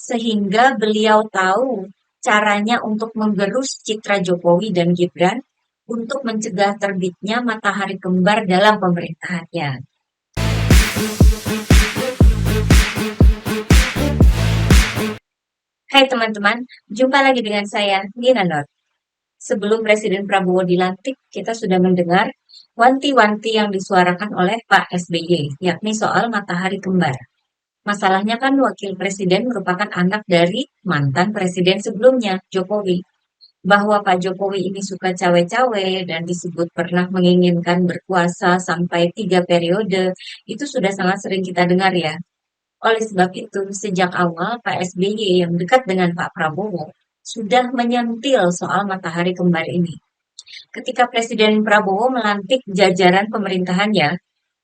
sehingga beliau tahu caranya untuk menggerus citra Jokowi dan Gibran untuk mencegah terbitnya matahari kembar dalam pemerintahannya. Hai teman-teman, jumpa lagi dengan saya, Nina Nur. Sebelum Presiden Prabowo dilantik, kita sudah mendengar wanti-wanti yang disuarakan oleh Pak SBY, yakni soal matahari kembar. Masalahnya kan wakil presiden merupakan anak dari mantan presiden sebelumnya, Jokowi. Bahwa Pak Jokowi ini suka cawe-cawe dan disebut pernah menginginkan berkuasa sampai 3 periode, itu sudah sangat sering kita dengar ya. Oleh sebab itu, sejak awal Pak SBY yang dekat dengan Pak Prabowo sudah menyentil soal matahari kembar ini. Ketika Presiden Prabowo melantik jajaran pemerintahannya,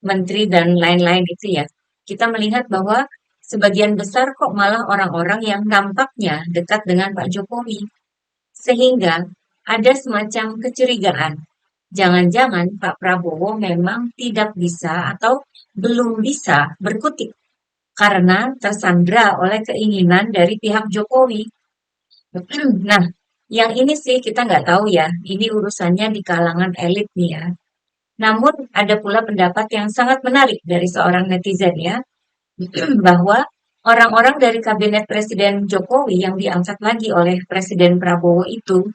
menteri dan lain-lain itu ya, kita melihat bahwa sebagian besar kok malah orang-orang yang nampaknya dekat dengan Pak Jokowi. Sehingga ada semacam kecurigaan. Jangan-jangan Pak Prabowo memang tidak bisa atau belum bisa berkutik karena tersandra oleh keinginan dari pihak Jokowi. Nah, yang ini sih kita nggak tahu ya, ini urusannya di kalangan elit nih ya. Namun ada pula pendapat yang sangat menarik dari seorang netizen ya, bahwa orang-orang dari kabinet Presiden Jokowi yang diangkat lagi oleh Presiden Prabowo itu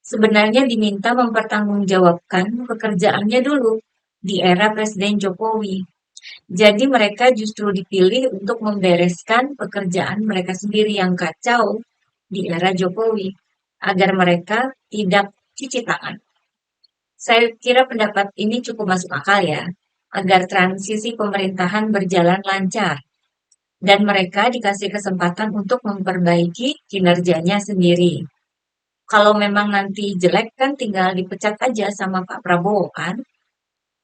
sebenarnya diminta mempertanggungjawabkan pekerjaannya dulu di era Presiden Jokowi. Jadi mereka justru dipilih untuk membereskan pekerjaan mereka sendiri yang kacau di era Jokowi, agar mereka tidak cuci tangan. Saya kira pendapat ini cukup masuk akal ya, agar transisi pemerintahan berjalan lancar dan mereka dikasih kesempatan untuk memperbaiki kinerjanya sendiri. Kalau memang nanti jelek kan tinggal dipecat aja sama Pak Prabowo kan.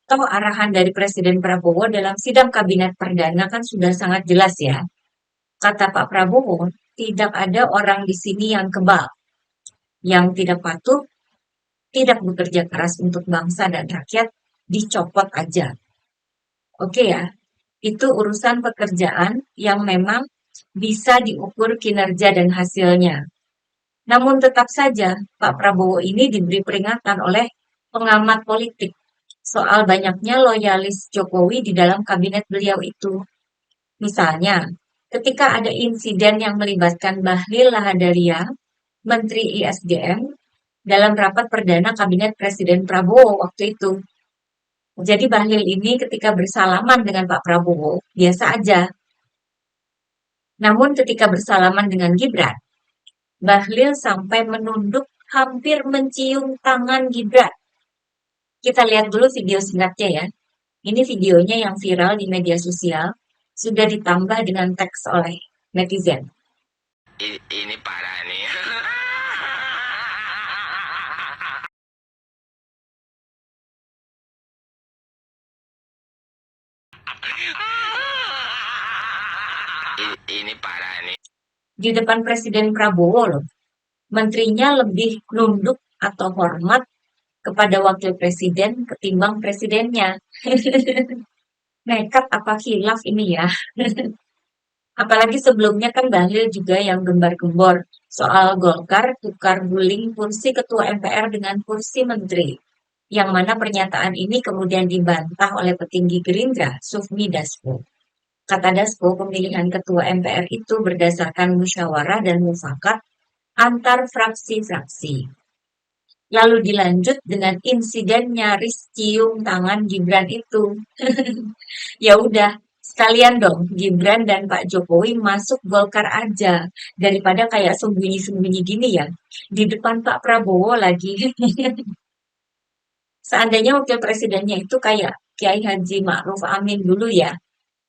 Toh arahan dari Presiden Prabowo dalam sidang kabinet perdana kan sudah sangat jelas ya. Kata Pak Prabowo, tidak ada orang di sini yang kebal, yang tidak patuh, tidak bekerja keras untuk bangsa dan rakyat, dicopot aja. Oke ya, itu urusan pekerjaan yang memang bisa diukur kinerja dan hasilnya. Namun tetap saja Pak Prabowo ini diberi peringatan oleh pengamat politik soal banyaknya loyalis Jokowi di dalam kabinet beliau itu. Misalnya, ketika ada insiden yang melibatkan Bahlil Lahadalia, Menteri ISDM, dalam rapat perdana kabinet Presiden Prabowo waktu itu. Jadi Bahlil ini ketika bersalaman dengan Pak Prabowo, biasa aja. Namun ketika bersalaman dengan Gibran, Bahlil sampai menunduk hampir mencium tangan Gibran. Kita lihat dulu video singkatnya ya. Ini videonya yang viral di media sosial, sudah ditambah dengan teks oleh netizen. Ini parah nih. Ini parah nih. Di depan Presiden Prabowo loh, menterinya lebih nunduk atau hormat kepada wakil presiden ketimbang presidennya. Nekat apa khilaf ini ya? Apalagi sebelumnya kan Bahlil juga yang gembar-gembor soal Golkar tukar guling kursi ketua MPR dengan kursi menteri. Yang mana pernyataan ini kemudian dibantah oleh petinggi Gerindra, Sufmi Dasko. Kata Dasko, pemilihan ketua MPR itu berdasarkan musyawarah dan mufakat antar fraksi-fraksi. Lalu dilanjut dengan insiden nyaris cium tangan Gibran itu. Ya udah, sekalian dong Gibran dan Pak Jokowi masuk Golkar aja daripada kayak sembunyi-sembunyi gini ya di depan Pak Prabowo lagi. Seandainya wakil presidennya itu kayak Kiai Haji Ma'ruf Amin dulu ya,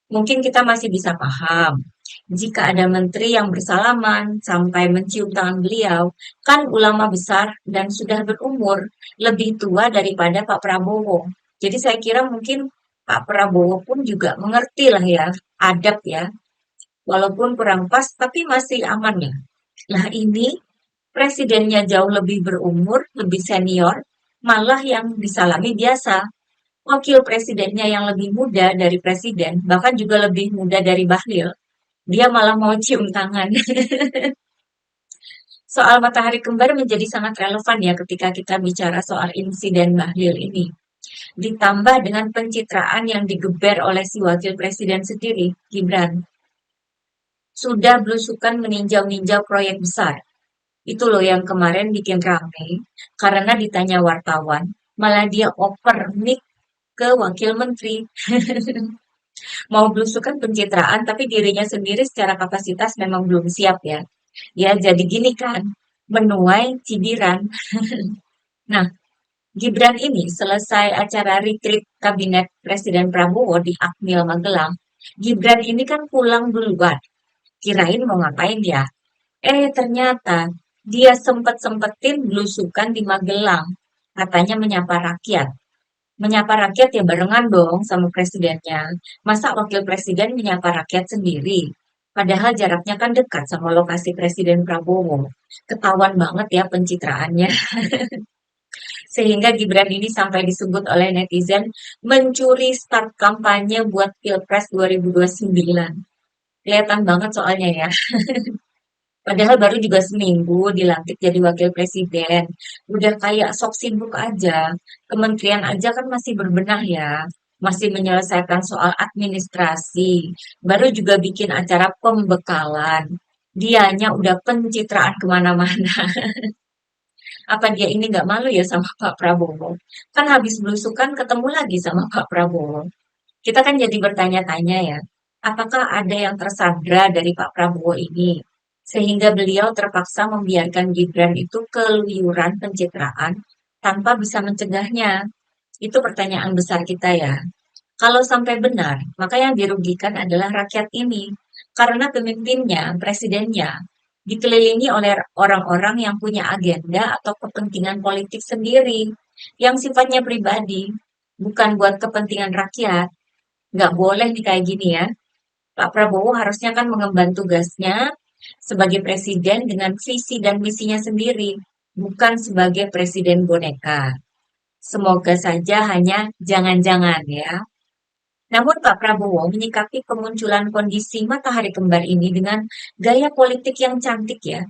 mungkin kita masih bisa paham. Jika ada menteri yang bersalaman sampai mencium tangan beliau, kan ulama besar dan sudah berumur, lebih tua daripada Pak Prabowo. Jadi saya kira mungkin Pak Prabowo pun juga mengerti lah ya, adab ya. Walaupun kurang pas, tapi masih aman ya. Nah ini presidennya jauh lebih berumur, lebih senior, malah yang disalami biasa. Wakil presidennya yang lebih muda dari presiden, bahkan juga lebih muda dari Bahlil, Dia malah mau cium tangan. Soal matahari kembar menjadi sangat relevan ya ketika kita bicara soal insiden Bahlil ini. Ditambah dengan pencitraan yang digeber oleh si wakil presiden sendiri, Gibran. Sudah belusukan meninjau-ninjau proyek besar. Itu loh yang kemarin bikin rame, karena ditanya wartawan, malah dia oper mic ke wakil menteri. Mau belusukan pencitraan, tapi dirinya sendiri secara kapasitas memang belum siap ya. Ya, jadi gini kan, menuai cibiran. Nah, Gibran ini selesai acara retreat Kabinet Presiden Prabowo di Akmil Magelang. Gibran ini kan pulang duluan. Kirain mau ngapain ya? Ternyata dia sempet-sempetin belusukan di Magelang. Katanya menyapa rakyat. Menyapa rakyat ya barengan dong sama presidennya. Masa wakil presiden menyapa rakyat sendiri? Padahal jaraknya kan dekat sama lokasi Presiden Prabowo. Ketahuan banget ya pencitraannya. Sehingga Gibran ini sampai disebut oleh netizen mencuri start kampanye buat Pilpres 2029. Kelihatan banget soalnya ya. Padahal baru juga seminggu dilantik jadi wakil presiden. Udah kayak sok sibuk aja. Kementerian aja kan masih berbenah ya. Masih menyelesaikan soal administrasi. Baru juga bikin acara pembekalan. Dianya udah pencitraan kemana-mana. Apa dia ini nggak malu ya sama Pak Prabowo? Kan habis belusukan ketemu lagi sama Pak Prabowo. Kita kan jadi bertanya-tanya ya, apakah ada yang tersandra dari Pak Prabowo ini? Sehingga beliau terpaksa membiarkan Gibran itu keluyuran pencitraan tanpa bisa mencegahnya. Itu pertanyaan besar kita ya. Kalau sampai benar, maka yang dirugikan adalah rakyat ini. Karena pemimpinnya, presidennya, dikelilingi oleh orang-orang yang punya agenda atau kepentingan politik sendiri, yang sifatnya pribadi, bukan buat kepentingan rakyat. Nggak boleh nih kayak gini ya. Pak Prabowo harusnya kan mengemban tugasnya sebagai presiden dengan visi dan misinya sendiri, bukan sebagai presiden boneka. Semoga saja hanya jangan-jangan ya. Namun Pak Prabowo menyikapi kemunculan kondisi matahari kembar ini dengan gaya politik yang cantik ya,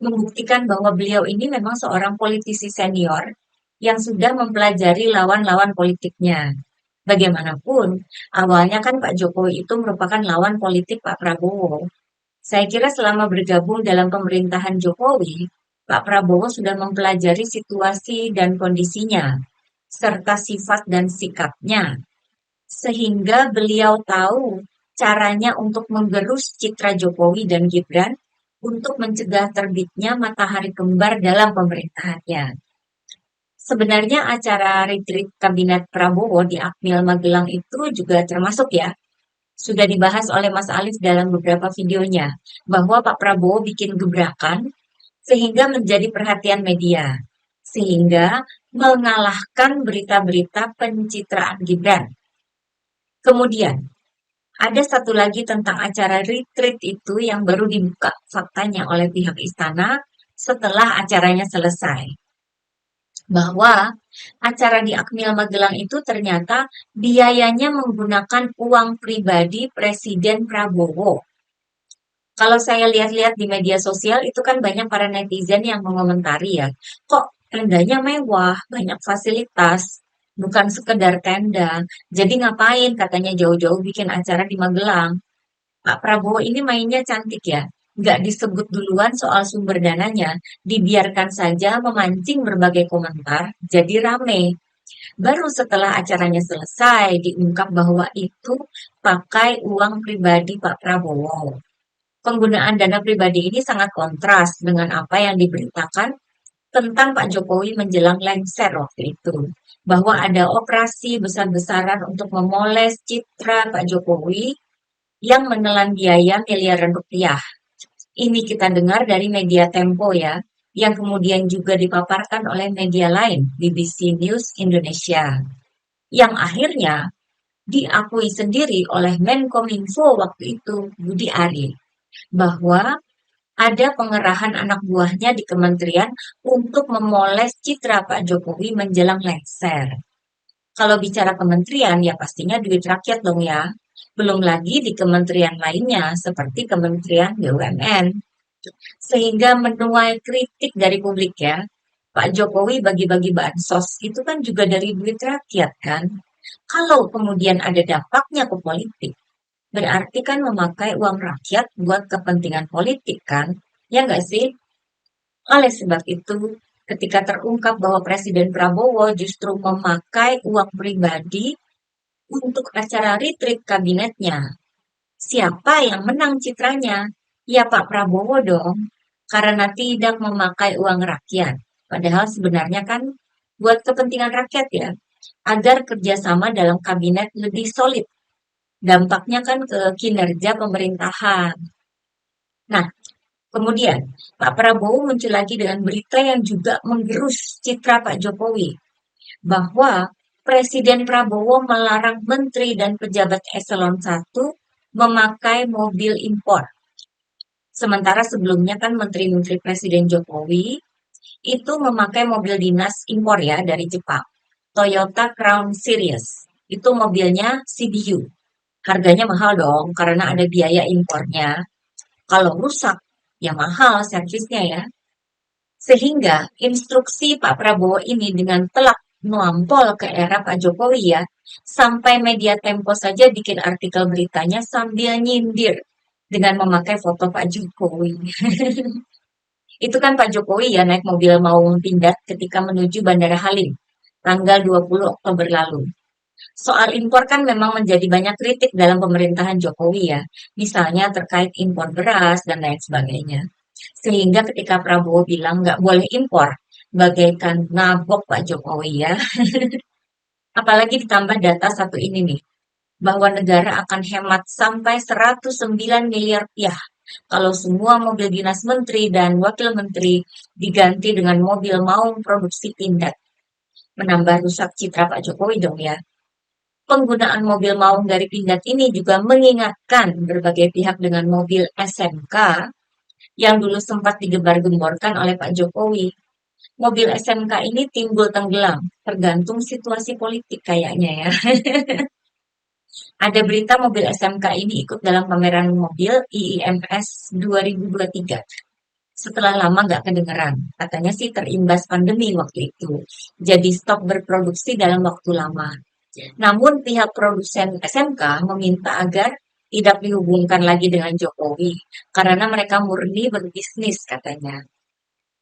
membuktikan bahwa beliau ini memang seorang politisi senior yang sudah mempelajari lawan-lawan politiknya. Bagaimanapun, awalnya kan Pak Jokowi itu merupakan lawan politik Pak Prabowo. Saya kira selama bergabung dalam pemerintahan Jokowi, Pak Prabowo sudah mempelajari situasi dan kondisinya, serta sifat dan sikapnya, sehingga beliau tahu caranya untuk menggerus citra Jokowi dan Gibran untuk mencegah terbitnya matahari kembar dalam pemerintahannya. Sebenarnya acara retreat Kabinet Prabowo di Akmil Magelang itu juga termasuk ya, sudah dibahas oleh Mas Alif dalam beberapa videonya, bahwa Pak Prabowo bikin gebrakan sehingga menjadi perhatian media, sehingga mengalahkan berita-berita pencitraan Gibran. Kemudian, ada satu lagi tentang acara retreat itu yang baru dibuka faktanya oleh pihak istana setelah acaranya selesai. Bahwa acara di Akmil Magelang itu ternyata biayanya menggunakan uang pribadi Presiden Prabowo. Kalau saya lihat-lihat di media sosial itu kan banyak para netizen yang mengomentari ya, kok tendanya mewah, banyak fasilitas, bukan sekedar tenda. Jadi ngapain katanya jauh-jauh bikin acara di Magelang? Pak Prabowo ini mainnya cantik ya, nggak disebut duluan soal sumber dananya, dibiarkan saja memancing berbagai komentar, jadi rame. Baru setelah acaranya selesai, diungkap bahwa itu pakai uang pribadi Pak Prabowo. Penggunaan dana pribadi ini sangat kontras dengan apa yang diberitakan tentang Pak Jokowi menjelang lengser waktu itu. Bahwa ada operasi besar-besaran untuk memoles citra Pak Jokowi yang menelan biaya miliaran rupiah. Ini kita dengar dari media Tempo ya, yang kemudian juga dipaparkan oleh media lain, BBC News Indonesia. Yang akhirnya diakui sendiri oleh Menkominfo waktu itu, Budi Ari, bahwa ada pengerahan anak buahnya di kementerian untuk memoles citra Pak Jokowi menjelang lengser. Kalau bicara kementerian, ya pastinya duit rakyat dong ya. Belum lagi di kementerian lainnya seperti Kementerian BUMN. Sehingga menuai kritik dari publik ya. Pak Jokowi bagi-bagi bansos itu kan juga dari duit rakyat kan. Kalau kemudian ada dampaknya ke politik, berarti kan memakai uang rakyat buat kepentingan politik kan? Ya nggak sih? Oleh sebab itu, ketika terungkap bahwa Presiden Prabowo justru memakai uang pribadi untuk acara retreat kabinetnya, siapa yang menang citranya? Ya Pak Prabowo dong, karena tidak memakai uang rakyat. Padahal sebenarnya kan buat kepentingan rakyat ya, agar kerjasama dalam kabinet lebih solid. Dampaknya kan ke kinerja pemerintahan. Nah, kemudian Pak Prabowo muncul lagi dengan berita yang juga menggerus citra Pak Jokowi, bahwa Presiden Prabowo melarang menteri dan pejabat eselon 1 memakai mobil impor. Sementara sebelumnya kan menteri-menteri Presiden Jokowi itu memakai mobil dinas impor ya dari Jepang. Toyota Crown Series. Itu mobilnya CBU. Harganya mahal dong karena ada biaya impornya. Kalau rusak, ya mahal servisnya ya. Sehingga instruksi Pak Prabowo ini dengan telak melampau ke era Pak Jokowi ya, sampai media Tempo saja bikin artikel beritanya sambil nyindir dengan memakai foto Pak Jokowi. Itu kan Pak Jokowi ya naik mobil Maung Pindad ketika menuju Bandara Halim, tanggal 20 Oktober lalu. Soal impor kan memang menjadi banyak kritik dalam pemerintahan Jokowi ya, misalnya terkait impor beras dan lain sebagainya. Sehingga ketika Prabowo bilang nggak boleh impor, bagaikan nabok Pak Jokowi ya. Apalagi ditambah data satu ini nih, bahwa negara akan hemat sampai 109 miliar rupiah kalau semua mobil dinas menteri dan wakil menteri diganti dengan mobil maung produksi Pindad. Menambah rusak citra Pak Jokowi dong ya. Penggunaan mobil maung dari Pindad ini juga mengingatkan berbagai pihak dengan mobil SMK yang dulu sempat digembar-gemborkan oleh Pak Jokowi. Mobil SMK ini timbul tenggelam, tergantung situasi politik kayaknya ya. Ada berita mobil SMK ini ikut dalam pameran mobil IIMS 2023. Setelah lama nggak kedengeran, katanya sih terimbas pandemi waktu itu. Jadi stop berproduksi dalam waktu lama. Namun pihak produsen SMK meminta agar tidak dihubungkan lagi dengan Jokowi karena mereka murni berbisnis katanya.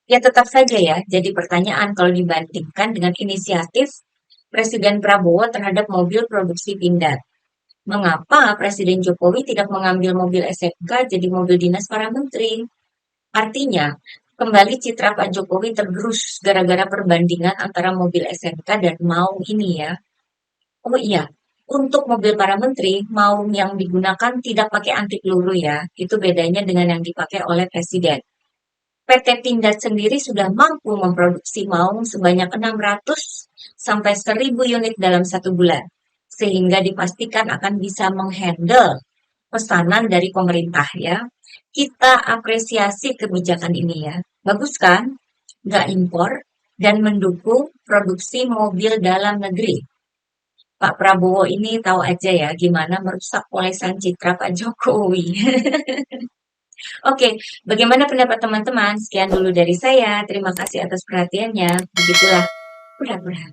Ya tetap saja ya, jadi pertanyaan kalau dibandingkan dengan inisiatif Presiden Prabowo terhadap mobil produksi Pindad. Mengapa Presiden Jokowi tidak mengambil mobil SMK jadi mobil dinas para menteri? Artinya, kembali citra Pak Jokowi tergerus gara-gara perbandingan antara mobil SMK dan Maung ini ya. Oh iya, untuk mobil para menteri, Maung yang digunakan tidak pakai anti peluru ya. Itu bedanya dengan yang dipakai oleh Presiden. PT Pindad sendiri sudah mampu memproduksi maung sebanyak 600 sampai 1000 unit dalam satu bulan, sehingga dipastikan akan bisa menghandle pesanan dari pemerintah ya. Kita apresiasi kebijakan ini ya. Bagus kan? Nggak impor dan mendukung produksi mobil dalam negeri. Pak Prabowo ini tahu aja ya gimana merusak polesan citra Pak Jokowi. Oke, bagaimana pendapat teman-teman? Sekian dulu dari saya. Terima kasih atas perhatiannya. Begitulah pura-pura.